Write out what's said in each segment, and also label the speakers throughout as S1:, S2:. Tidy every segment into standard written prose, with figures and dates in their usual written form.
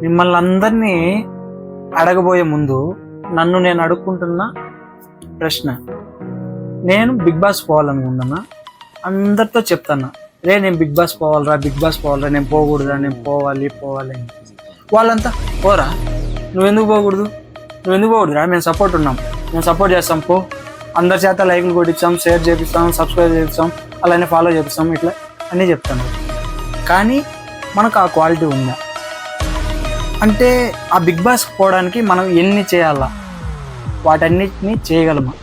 S1: మిమ్మల్ని అందరినీ అడగబోయే ముందు నన్ను నేను అడుక్కుంటున్న ప్రశ్న, నేను బిగ్ బాస్ పోవాలనుకుంటున్నా. అందరితో చెప్తాను, నేను బిగ్ బాస్ పోవాలరా, నేను పోకూడదురా, నేను పోవాలి అని. వాళ్ళంతా పోరా, నువ్వెందుకు పోకూడదురా, మేము సపోర్ట్ ఉన్నాం, మేము సపోర్ట్ చేస్తాం, పో, అందరి చేత లైక్లు కొట్టించాం, షేర్ చేపిస్తాం, సబ్స్క్రైబ్ చేపిస్తాం, అలానే ఫాలో చేపిస్తాం, ఇట్లా అన్నీ చెప్తాను. కానీ మనకు ఆ క్వాలిటీ ఉందా అంటే ఆ బిగ్ బాస్ పోవడానికి మనం ఎన్ని చేయాలా, వాటన్నిటినీ చేయగలమా?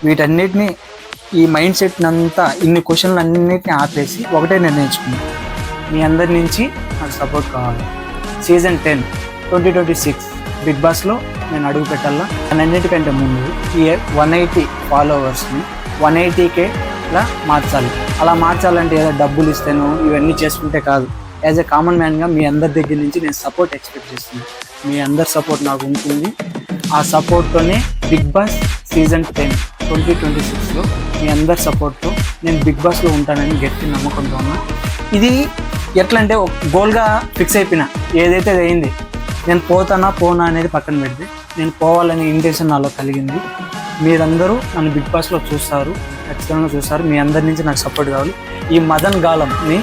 S1: వీటన్నిటినీ ఈ మైండ్ సెట్ని అంతా, ఇన్ని క్వశ్చన్లు అన్నిటిని ఆపేసి ఒకటే నిర్ణయించుకున్నాను, మీ అందరి నుంచి నాకు సపోర్ట్ కావాలి. సీజన్ 10 2026 బిగ్ బాస్లో నేను అడుగు పెట్టాలా. అన్నిటికంటే ముందు ఈ 180 ఫాలోవర్స్ని 180Kలా మార్చాలి. అలా మార్చాలంటే ఏదో డబ్బులు ఇస్తేనో ఇవన్నీ చేసుకుంటే కాదు. యాజ్ ఎ కామన్ మ్యాన్గా మీ అందరి దగ్గర నుంచి నేను సపోర్ట్ ఎక్స్పెక్ట్ చేస్తున్నాను. మీ అందరి సపోర్ట్ నాకు ఉంటుంది. ఆ సపోర్ట్తోనే బిగ్ బాస్ సీజన్ 10 2026లో మీ అందరి సపోర్ట్తో నేను బిగ్ బాస్లో ఉంటానని గట్టి నమ్మకంతో ఉన్నా. ఇది ఎట్లా అంటే ఒక గోల్గా ఫిక్స్ అయిపోయినా, ఏదైతే అయింది, నేను పోనా అనేది పక్కన పెడితే నేను పోవాలనే ఇంటెన్షన్ నాలో కలిగింది. మీరందరూ నన్ను బిగ్ బాస్లో చూస్తారు, ఖచ్చితంగా చూస్తారు. మీ అందరి నుంచి నాకు సపోర్ట్ కావాలి. ఈ మదన్ గాలంని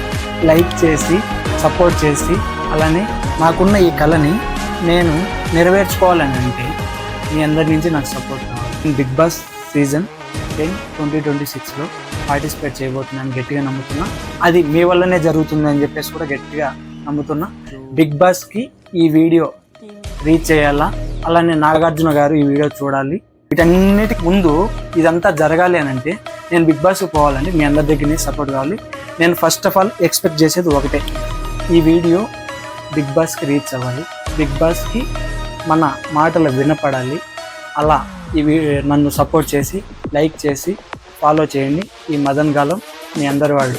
S1: లైక్ చేసి సపోర్ట్ చేసి, అలానే నాకున్న ఈ కళని నేను నెరవేర్చుకోవాలని అంటే మీ అందరి నుంచి నాకు సపోర్ట్ కావాలి. బిగ్ బాస్ సీజన్ 10 2026లో పార్టిసిపేట్ చేయబోతున్నాను గట్టిగా నమ్ముతున్నా. అది మీ వల్లనే జరుగుతుందని చెప్పేసి కూడా గట్టిగా నమ్ముతున్నా. బిగ్ బాస్కి ఈ వీడియో రీచ్ చేయాలా, అలానే నాగార్జున గారు ఈ వీడియో చూడాలి. వీటన్నిటికి ముందు ఇదంతా జరగాలి అని అంటే నేను బిగ్ బాస్కి పోవాలంటే మీ అందరి దగ్గర నుంచి సపోర్ట్ కావాలి. నేను ఫస్ట్ ఆఫ్ ఆల్ ఎక్స్పెక్ట్ చేసేది ఒకటే, ఈ వీడియో బిగ్ బాస్కి రీచ్ అవ్వాలి, బిగ్ బాస్కి మన మాటలు వినపడాలి. అలా నన్ను సపోర్ట్ చేసి లైక్ చేసి ఫాలో చేయండి. ఈ మదన్ గాలం మీ అందరి వాళ్ళు.